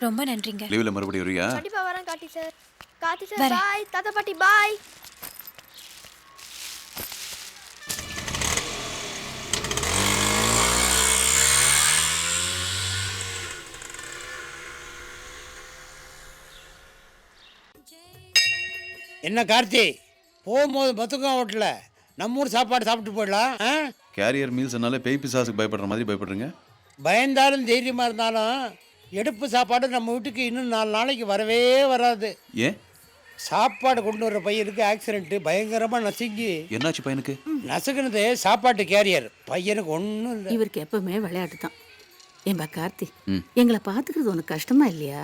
ரொம்ப நன்றிங்க. லீவ்ல மறுபடியும் வரியா? கண்டிப்பா வரேன் Karthi sir. Karthi sir bye. தாத்தா பாட்டி பாய். என்ன கார்த்தி, போகும்போது பத்துக்கா ஹோட்டலில் நம்ம ஊர் சாப்பாடு சாப்பிட்டு போயிடலாம். கேரியர் மீல்ஸ்னால பேய் பிசாசுக்கு பயப்படுற மாதிரி பயப்படுறீங்க. பயந்தாலும் தைரியமாக இருந்தாலும் எடுப்பு சாப்பாடு நம்ம வீட்டுக்கு இன்னும் 4 நாளைக்கு வரவே வராது. ஏன்? சாப்பாடு கொண்டு வர்ற பையனுக்கு ஆக்சிடென்ட் பயங்கரமாக நசுங்கி. என்னாச்சு பையனுக்கு? நசுக்குனது சாப்பாட்டு கேரியர், பையனுக்கு ஒன்றும் இல்லை. இவருக்கு எப்பவுமே விளையாட்டு தான். ஏன்பா கார்த்தி, எங்களை பார்த்துக்கிறது உனக்கு கஷ்டமா இல்லையா?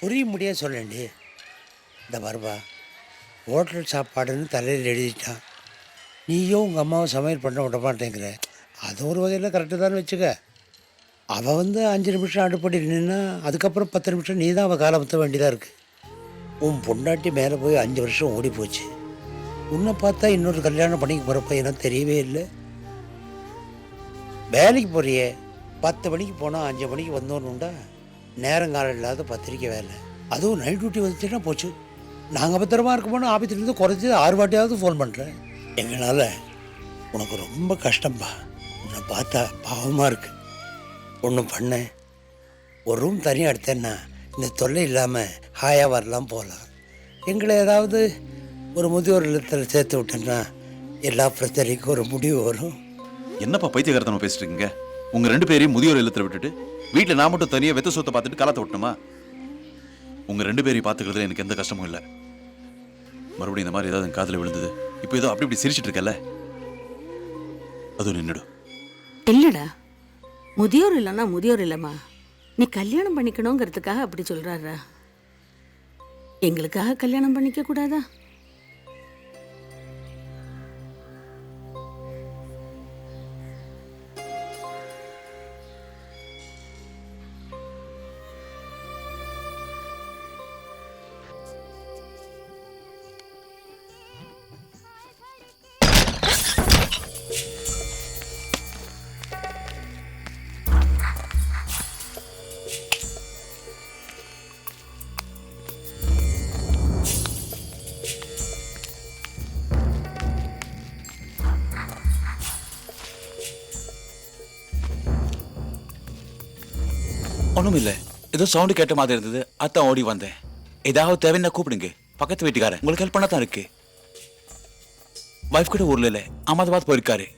புரிய முடியாது சொல்லேண்டி. இந்த வருவா ஹோட்டல் சாப்பாடுன்னு தலையில் எழுதிட்டான். நீயும் உங்கள் அம்மாவும் சமையல் பண்ண விட மாட்டேங்கிற. அது ஒரு வகையில் கரெக்டு தான் வச்சுக்க. அவள் 5 நிமிஷம் அடுப்படி நின்னா அதுக்கப்புறம் 10 நிமிஷம் நீ தான் அவள் காலை முற்ற வேண்டியதாக இருக்குது. உன் பொண்டாட்டி மேலே போய் 5 வருஷம் ஓடி போச்சு. உன்னை பார்த்தா இன்னொரு கல்யாணம் பண்ணிக்க போகிறப்ப எனக்கு தெரியவே இல்லை. வேலைக்கு போறியே, 10 மணிக்கு போனால் 5 மணிக்கு வந்தோன்னுண்டா. நேரங்காலம் இல்லாத பத்திரிக்கை வேலை, அதுவும் நைட் டியூட்டி வந்துச்சுன்னா போச்சு. நாங்கள் பத்திரமா இருக்கோம்னு ஆபீஸ்லேருந்து குறைச்சி 6 வாட்டியாவது ஃபோன் பண்ணுறேன். எங்களால் உனக்கு ரொம்ப கஷ்டம்பா. உன்னை பார்த்தா பாவமாக இருக்கு. ஒன்றும் பண்ண, ஒரு ரூம் தனியாக எடுத்தேன்னா இந்த தொல்லை இல்லாமல் ஹாயாக வரலாம் போகலாம். எங்களை ஏதாவது ஒரு முதியோர் இல்லத்தில் சேர்த்து விட்டேன்னா எல்லா பிரச்சனைக்கும் ஒரு முடிவு வரும். என்னப்பா பைத்தியகாரத்தனமா பேசிட்டு இருக்கீங்க? உங்க 2 பேரையும் முதியோர் இல்லத்தில் விட்டுட்டு வீட்டில் நான் மட்டும் தனியாக வெத்த சொத்தை பார்த்துட்டு காலத்தை விட்டணுமா? உங்க 2 பேரையும் பார்த்துக்கிறதுல எனக்கு எந்த கஷ்டமும் இல்லை. மறுபடியும் இந்த மாதிரி ஏதாவது என் காதில் விழுந்தது, இப்போ ஏதோ அப்படி இப்படி சிரிச்சிட்டு இருக்கல, அதுவும் நின்றுடும். இல்லடா, முதியோர் இல்லைன்னா முதியோர் இல்லைம்மா. நீ கல்யாணம் பண்ணிக்கணுங்கிறதுக்காக அப்படி சொல்றாரா? எங்களுக்காக கல்யாணம் பண்ணிக்க கூடாதா? ஒன்றும் இல்லை, ஏதோ சவுண்டு கேட்ட மாதிரி இருந்தது, அதான் ஓடி வந்தேன். ஏதாவது தேவைன்னா கூப்பிடுங்க, பக்கத்து வீட்டுக்காரன் உங்களுக்கு ஹெல்ப் பண்ண தான் இருக்கு. வைஃப் கூட ஊர்ல இல்லை, அகமதாபாத் போயிருக்காரு.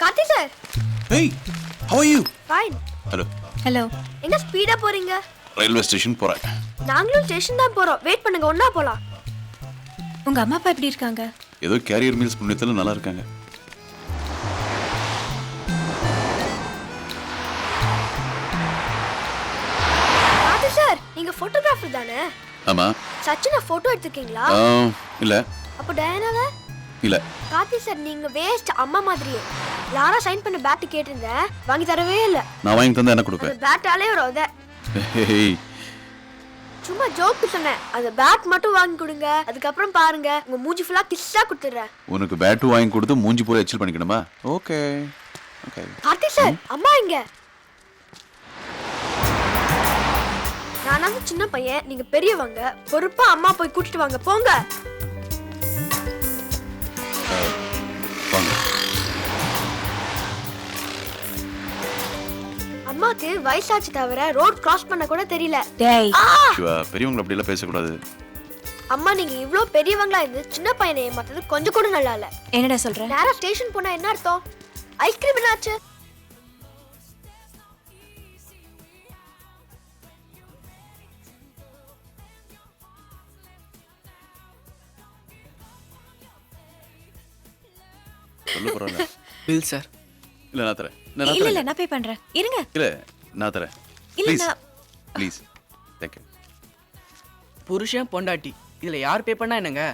Karthi sir. Hey, how are you? Fine. Hello. Hello. எங்க ஸ்பீடா போறீங்க? ரயில்வே ஸ்டேஷன் போறேன். நாங்களும் ஸ்டேஷன் தான் போறோம். வெயிட் பண்ணுங்க, ஒண்ணா போலாம். உங்க அம்மா அப்பா எப்படி இருக்காங்க? ஏதோ கேரியர் மீல்ஸ் புண்ணியத்தில் நல்லா இருக்காங்க. கார்த்தி சார், நீங்க போட்டோகிராஃபர் தானே? ஆமா. சச்சினை போட்டோ எடுத்துக்கீங்களா? இல்ல. அப்போ டயானாவை? இல்ல. கார்த்தி சார், நீங்க வேஸ்ட். அம்மா மாதிரியே. லாரா சைன் பண்ண பேட் கேட்டிருந்தேன், வாங்கி தரவே இல்ல. நான் வாங்கி தந்தா என்ன கொடுப்பேன்? அந்த பேட்டாலே ஒரு உத. Hey. சும்மா ஜோக் சொன்னேன். அந்த பேட் மட்டும் வாங்கி கொடுங்க, அதுக்கப்புறம் பாருங்க உங்க மூஞ்சி ஃபுல்லா கிஸ்ஸா கொடுத்துறேன். உனக்கு பேட் வாங்கி கொடுத்து மூஞ்சி பூரா எச்சில் பண்ணிக்கணுமா? ஓகே. ஓகே. கார்த்தி சார், அம்மா எங்க? நானாவது சின்ன பையன், நீங்க பெரியவங்க. பொறுப்பா அம்மா போய் கூட்டிட்டு வாங்க, போங்க. வாங்க. அம்மாக்கு வயசாச்சு தவிர ரோட் கிராஸ் பண்ண கூட தெரியல. டேய், சிவா, பெரியவங்களை அப்படி எல்லாம் பேசக்கூடாது. அம்மா, நீங்க இவ்ளோ பெரியவங்களா இருந்து சின்ன பையனை ஏமாத்தது கொஞ்சம் கூட நல்லா இல்ல. என்னடா சொல்ற? நேரா ஸ்டேஷன் போனா என்ன அர்த்தம்? ஐஸ்கிரீம் என்னாச்சு? சொல்ல போறேன். Bill sir. இல்ல நான் தரேன். இல்ல இல்ல, நான் பே பண்றேன். இருங்க. இல்ல நான் தரேன். இல்ல ப்ளீஸ் நான் ப்ளீஸ். Thank you. புருஷன் பொண்டாட்டி, இதுல யார் பே பண்ணா என்னங்க?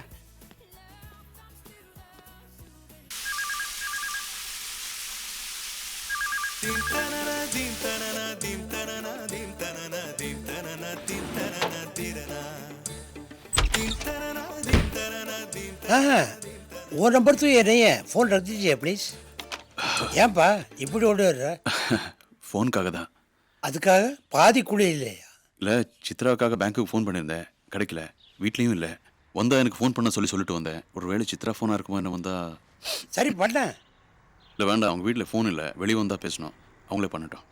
वो नंबर तो ये नहीं है, फोन रख दीजिए प्लीज. ஏன்பா இப்படி ஓடி வர்ற? ஃபோனுக்காக தான். அதுக்காக பாதி குழி இல்லையா? இல்லை, சித்ராவுக்காக பேங்க்குக்கு ஃபோன் பண்ணியிருந்தேன், கிடைக்கல. வீட்லேயும் இல்லை. வந்தால் எனக்கு ஃபோன் பண்ண சொல்லிட்டு வந்தேன். ஒரு வேளை சித்ரா ஃபோனாக இருக்குமா என்ன வந்தா? சரி பண்ண. இல்லை வேண்டாம், அவங்க வீட்டில் ஃபோன் இல்லை, வெளியே வந்தால் பேசணும். அவங்களே பண்ணட்டும்.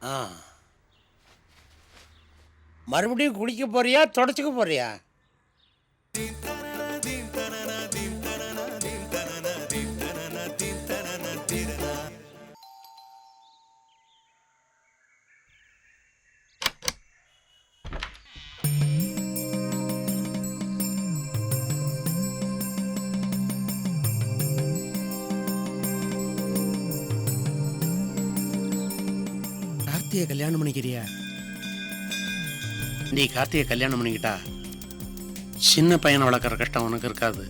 ஆ, மறுபடியும் குளிக்க போறியா தொடச்சிக்க போறியா? கார்த்தியை கல்யாணம் பண்ணிக்கிறியா? நீ கார்த்தியை கல்யாணம் பண்ணிக்கிட்டா சின்ன பையனை வளர்க்குற கஷ்டம் அவனுக்கு இருக்காது,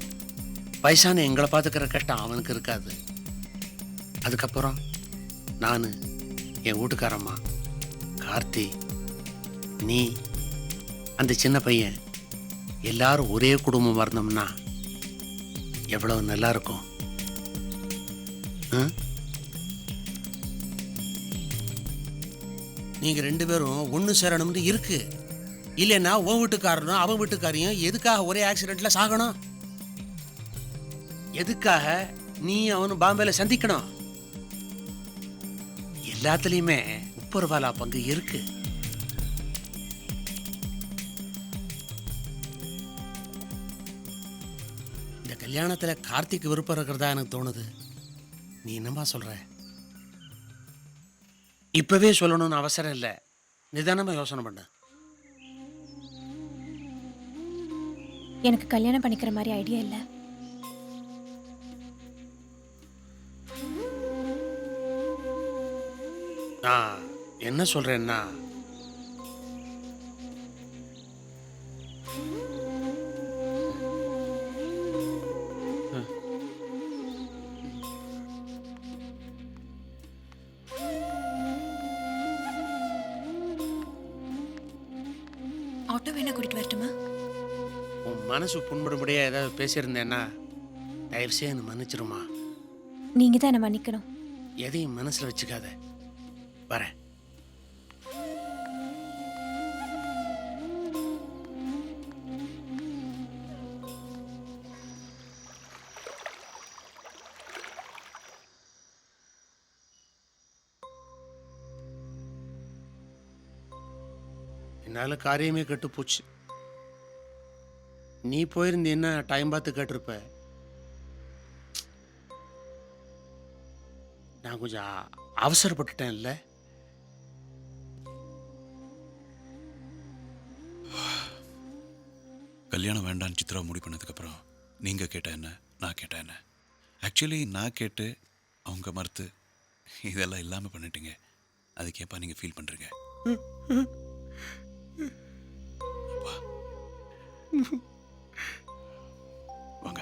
வயசான எங்களை பார்த்துக்கிற கஷ்டம் அவனுக்கு இருக்காது. அதுக்கப்புறம் நான், என் வீட்டுக்காரம்மா, கார்த்தி, நீ, அந்த சின்ன பையன் எல்லாரும் ஒரே குடும்பமாக இருந்தோம்னா எவ்வளவு நல்லா இருக்கும். நீங்கள் ரெண்டு பேரும் ஒன்று சேரணும்னு இருக்கு. இல்லைன்னா உன் வீட்டுக்காரனும் அவன் வீட்டுக்காரையும் எதுக்காக ஒரே ஆக்சிடெண்ட்டில் சாகணும்? எதுக்காக நீ அவனும் பாம்பேல சந்திக்கணும்? எல்லாத்துலேயுமே உப்பர்வாலா பங்கு இருக்கு. இந்த கல்யாணத்தில் கார்த்திக் விருப்பம் இருக்கிறதா எனக்கு தோணுது. நீ என்னம்மா சொல்ற? இப்பவே சொல்லணும்னு அவசரம் இல்லை, நிதானமாக யோசனை பண்ண. எனக்கு கல்யாணம் பண்ணிக்கிற மாதிரி ஐடியா இல்லை. நான் என்ன சொல்றேன்னா, ஆட்டோ வேணா கூட்டிட்டு வரட்டுமா? உன் மனசு புண்படும்படியா ஏதாவது பேசியிருந்தேன்னா தயவு செய்து என்னை மன்னிச்சிருமா. நீங்க தான் என்ன மன்னிக்கணும். எதையும் மனசுல வச்சுக்காத. வரேன். என்னால் காரியமே கெட்டு போச்சு. நீ போயிருந்தீன்னா டைம் பார்த்து கேட்டிருப்ப. நான் கொஞ்சம் அவசரப்பட்டுட்டேன் இல்லை? கல்யாணம் வேண்டான்னு சித்ரா முடிவு பண்ணதுக்கப்புறம் நீங்கள் கேட்ட என்ன, நான் கேட்டேன் என்ன? ஆக்சுவலி நான் கேட்டு அவங்க மறுத்து இதெல்லாம் இல்லாமல் பண்ணிட்டீங்க. அதுக்கு ஏப்பா நீங்கள் ஃபீல் பண்ணுறீங்க? வாங்க.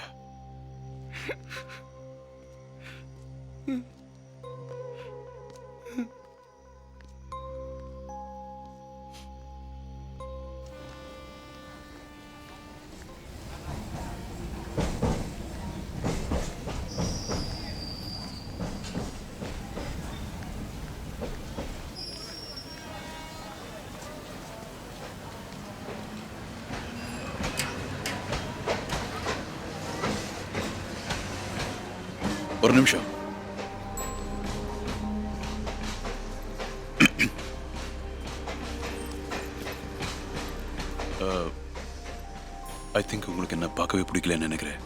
ஒரு நிமிஷம். ஐ திங்க் உங்களுக்கு என்ன பார்க்கவே பிடிக்கலன்னு நினைக்கிறேன்.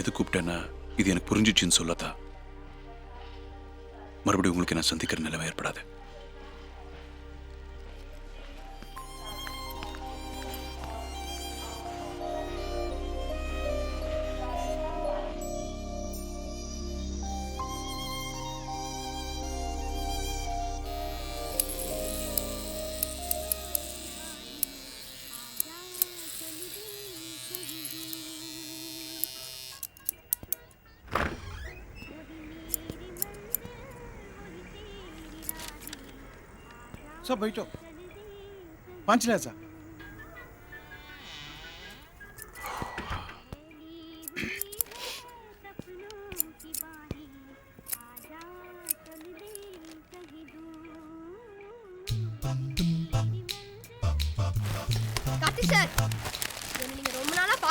எது கூப்பிட்டேன்னா இது எனக்கு புரிஞ்சிச்சுன்னு சொல்லத்தா. மறுபடியும் உங்களுக்கு என்ன சந்திக்கிற நிலைமை ஏற்படாது. सब बैठो, 5 ले जा.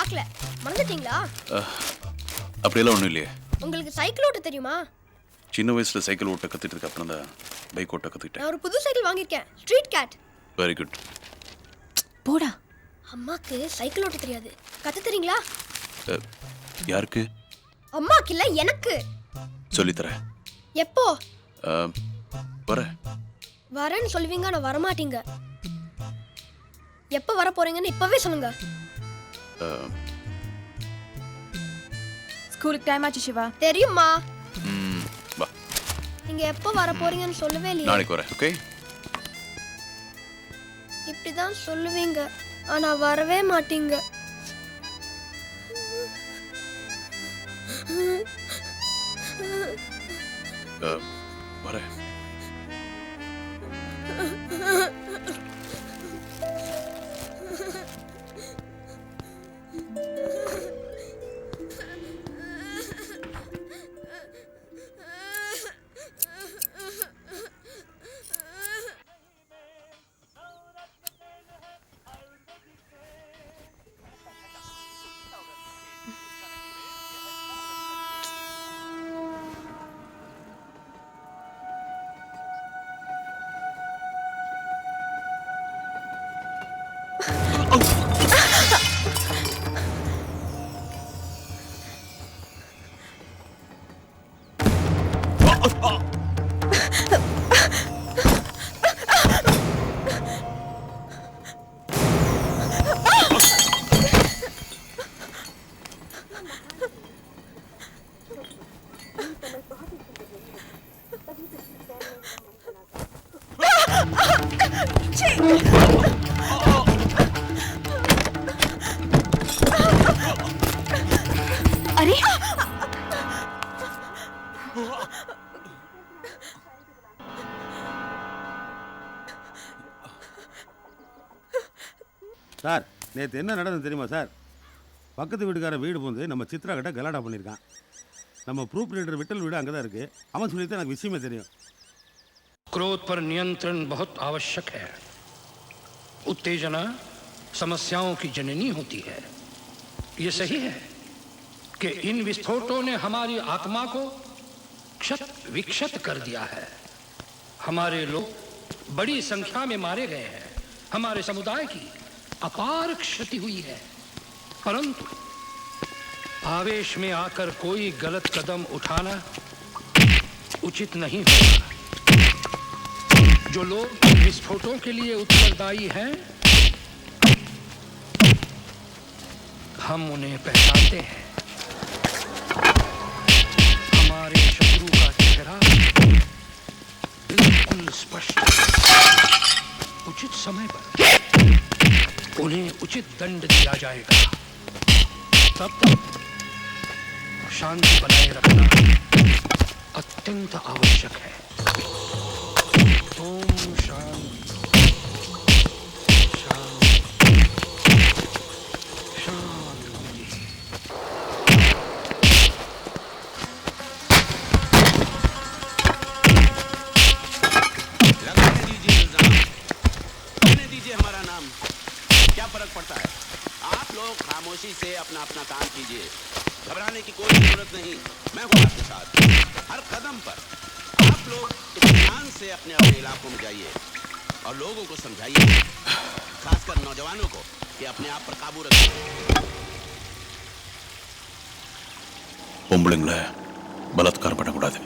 பார்க்கல. மறந்துட்டீங்களா? அப்படியெல்லாம் ஒன்றும் இல்லையே. உங்களுக்கு சைக்கிள் ஓட்ட தெரியுமா? சின்ன வயசுல சைக்கிள் ஓட்ட கற்றுட்டு அப்புறம் தான் பைக் ஓட்ட கற்றுக்கிட்டேன். நான் ஒரு புது சைக்கிள் வாங்கியிருக்கேன். Street gate. Very good. போடா. அம்மாக்கு சைக்கிள் ஓட்ட தெரியாது. கத்து தரீங்களா? யாருக்கு? அம்மாக்கு இல்ல, எனக்கு. சொல்லித்தரேன். எப்போ? வரேன். வரேன்னு சொல்லுவீங்க, நான் வரமாட்டீங்க. எப்போ வர போறீங்கன்னு இப்பவே சொல்லுங்க. ஸ்கூலுக்கு டைம் ஆச்சு சிவா. தெரியுமா? வா, நீங்க எப்போ வர போறீங்கன்னு சொல்லவே இல்லையே. நாளைக்கு வரேன். ஓகே. இப்படிதான் சொல்லுவீங்க, ஆனா வரவே மாட்டீங்க. வரேன். अरे சார், நேற்று என்ன நடந்தது தெரியுமா சார்? பக்கத்து வீட்டுக்கார வீடு வந்து நம்ம சித்ரா கிட்ட கலாட்டா பண்ணியிருக்கான். நம்ம ப்ரூஃப் ரீடர் விட்டல் வீடு அங்கே தான் இருக்குது. அவன் சொல்லி தான் எனக்கு விஷயமே தெரியும். क्रोध पर नियंत्रण बहुत आवश्यक है. उत्तेजना समस्याओं की जननी होती है. ये सही है कि इन विस्फोटों ने हमारी आत्मा को क्षत विक्षत कर दिया है. हमारे लोग बड़ी संख्या में मारे गए हैं. हमारे समुदाय की अपार क्षति हुई है. परंतु आवेश में आकर कोई गलत कदम उठाना उचित नहीं होगा. जो लोग विस्फोटों के लिए उत्तरदायी हैं, हम उन्हें पहचानते हैं. हमारे शत्रु का चेहरा बिल्कुल स्पष्ट. उचित समय पर उन्हें उचित दंड दिया जाएगा. तब तक शांति बनाए रखना अत्यंत आवश्यक है. ओम शांति शांति शांति. लगाने दीजिए इल्जाम, कहने दीजिए हमारा नाम. क्या फर्क पड़ता है? आप लोग खामोशी से अपना अपना काम कीजिए. घबराने की कोई जरूरत नहीं. मैं हूँ आपके साथ. हर कदम पर आप लोग इत्मीनान से अपने अपने इलाकों में जाइए और लोगों को समझाइए, खासकर नौजवानों को, कि अपने आप पर काबू रखें. பொம்பளைங்களை பலாத்காரம் பண்ணக்கூடாது.